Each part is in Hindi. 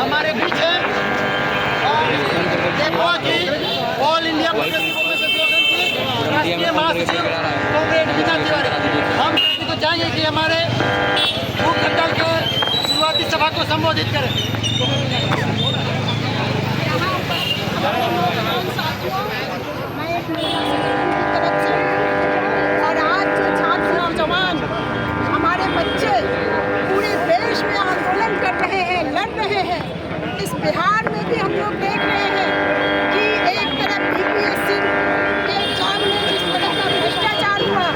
हमारे बीच है ऑल इंडिया राष्ट्रीय महासचिव कॉमरेड मीना तिवारी। हम सभी को चाहेंगे कि हमारे मुख्य दल के शुरुआती सभा को संबोधित करें। और आज जो छात्र नौजवान हमारे बच्चे पूरे देश में आंदोलन कर रहे हैं, लड़ रहे हैं, इस बिहार में भी हम लोग देख रहे हैं कि एक तरफ बीपीएससी के एग्जाम में जिस तरह का भ्रष्टाचार हुआ,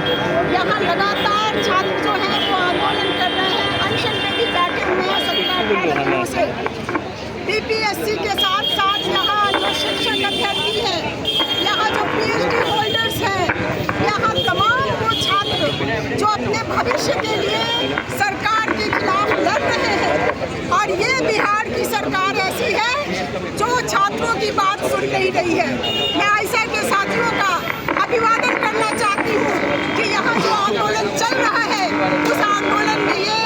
यहाँ लगातार छात्र जो हैं वो आंदोलन कर रहे हैं, अनशन में भी बैठे हुए हैं 17-18 दिनों से। बीपीएससी के साथ साथ यहाँ जो शिक्षक अभ्यर्थी हैं, यहाँ जो पीएचडी होल्डर्स हैं, यहाँ तमाम वो छात्र जो अपने भविष्य के लिए सरकार के खिलाफ लड़ रहे हैं। और ये बिहार की सरकार ऐसी है जो छात्रों की बात सुन नहीं रही है। मैं आयशा के साथियों का अभिवादन करना चाहती हूँ कि यहाँ जो आंदोलन चल रहा है उस आंदोलन में ये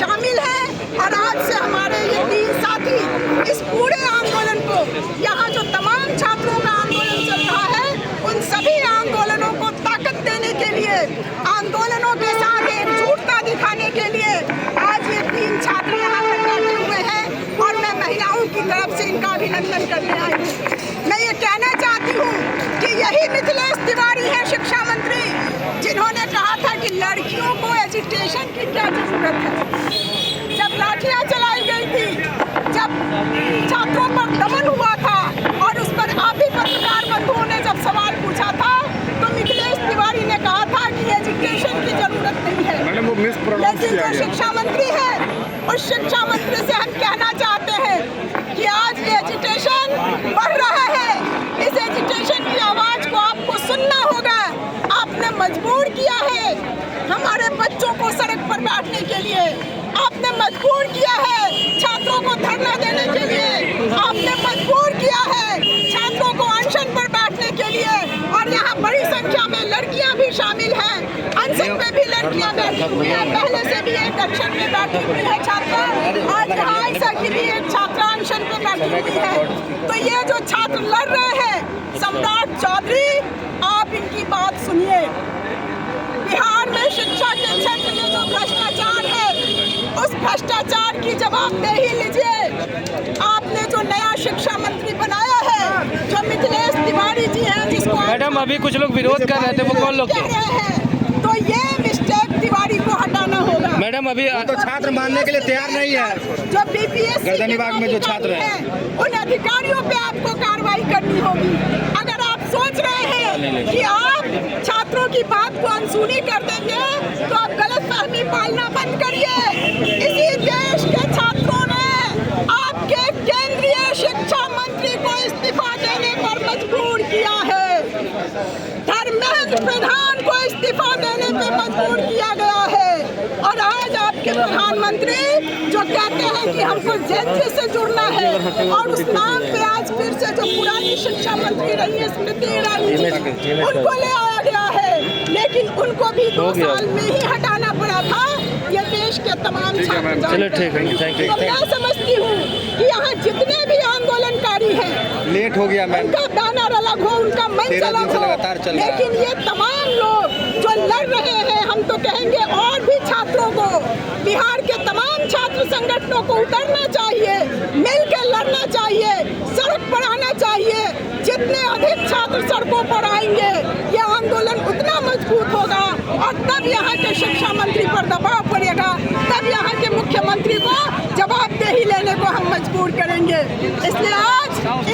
शामिल है। और आज से हमारे ये 3 साथी इस पूरे आंदोलन को, यहाँ जो तमाम छात्रों का आंदोलन चल रहा है, उन सभी आंदोलनों को ताकत देने के लिए, आंदोलनों के साथ एकजुटता दिखाने के लिए आज ये 3 छात्र यहाँ पर बैठे हुए हैं। और मैं महिलाओं की तरफ से इनका अभिनंदन करने आई हूँ। मैं ये कहना चाहती हूँ कि यही मिथिलेश तिवारी है शिक्षा मंत्री, जिन्होंने कहा था कि लड़कियों को एजुकेशन की क्या जरूरत है। जब लाठियाँ चलाई गई थी, जब छात्रों पर दमन हुआ था और उस पर आप ही पत्रकार बंधुओं ने जब सवाल पूछा था, तो मिथिलेश तिवारी ने कहा था कि एजुकेशन की जरूरत नहीं है। लेकिन जो शिक्षा मंत्री है, उस शिक्षा मंत्री से हम कहना चाहते हैं कि आज ये एजुकेशन बढ़ रहा है। इस एजुकेशन की आवाज़ को आपको सुनना होगा। आपने मजबूर किया है हमारे बच्चों को सड़क पर बैठने के लिए, आपने मजबूर किया है छात्रों को धरना देने के लिए, आपने मजबूर किया है छात्रों को अनशन पर बैठने के लिए। और यहाँ बड़ी संख्या में लड़कियाँ भी शामिल हैं, अनशन पे भी लड़कियाँ बैठी हुई हैं। पहले से भी एक अनशन पे बैठी हुई है छात्रा, आज यहाँ आयशा की भी एक छात्रा अनशन पे बैठी हुई है। तो ये जो छात्र लड़ रहे हैं, सम्राट चौधरी, आप इनकी बात सुनिए। बिहार में शिक्षा के क्षेत्र में जो भ्रष्टाचार है, उस भ्रष्टाचार की जवाबदेही लीजिए। आपने जो नया शिक्षा मंत्री बनाया है, जो मिथिलेश तिवारी जी हैं, जिसको मैडम अभी कुछ लोग विरोध कर रहे थे, वो कौन लोग कह रहे हैं, तो ये मिस्टेक तिवारी को हटाना होगा। मैडम अभी तो छात्र मानने के लिए तैयार नहीं है। जो बीपीएससी गर्दन विभाग में जो छात्र हैं, उन अधिकारियों पे आपको कार्रवाई करनी होगी। अगर आप सोच रहे हैं कि आप छात्रों की बात को अनसुनी कर देंगे, तो आप गलतफहमी पालना बंद करिए। इसी देश के छात्रों ने आपके केंद्रीय शिक्षा मंत्री को इस्तीफा देने पर मजबूर किया है। धर्मेंद्र प्रधान को इस्तीफा देने पर मजबूर किया गया है। और आज आपके प्रधानमंत्री जो कहते हैं कि हमको जेल से जुड़ना है, और उस नाम पे आज फिर से जो पुरानी शिक्षा मंत्री रही है स्मृति ईरानी जी, उनको ले आया गया है। लेकिन उनको भी 2 साल में ही हटाना पड़ा था। ये देश के तमाम छात्र, चलो ठीक है, थैंक यू। तो मैं समझती हूँ कि यहाँ जितने भी आंदोलनकारी हैं, लेट हो गया मैम, उनका बैनर अलग हो, उनका मंच अलग हो, लेकिन ये तमाम लोग जो लड़ रहे हैं, हम तो कहेंगे और भी छात्रों को, बिहार के तमाम छात्र संगठनों को उतरना चाहिए, मिलकर लड़ना चाहिए, सड़क पर आना चाहिए। जितने अधिक छात्र सड़कों पर आएंगे, ये आंदोलन उतना मजबूत होगा, और तब यहाँ के शिक्षा मंत्री पर दबाव पड़ेगा, तब यहाँ के मुख्यमंत्री को जवाबदेही लेने को हम मजबूर करेंगे। इसलिए आज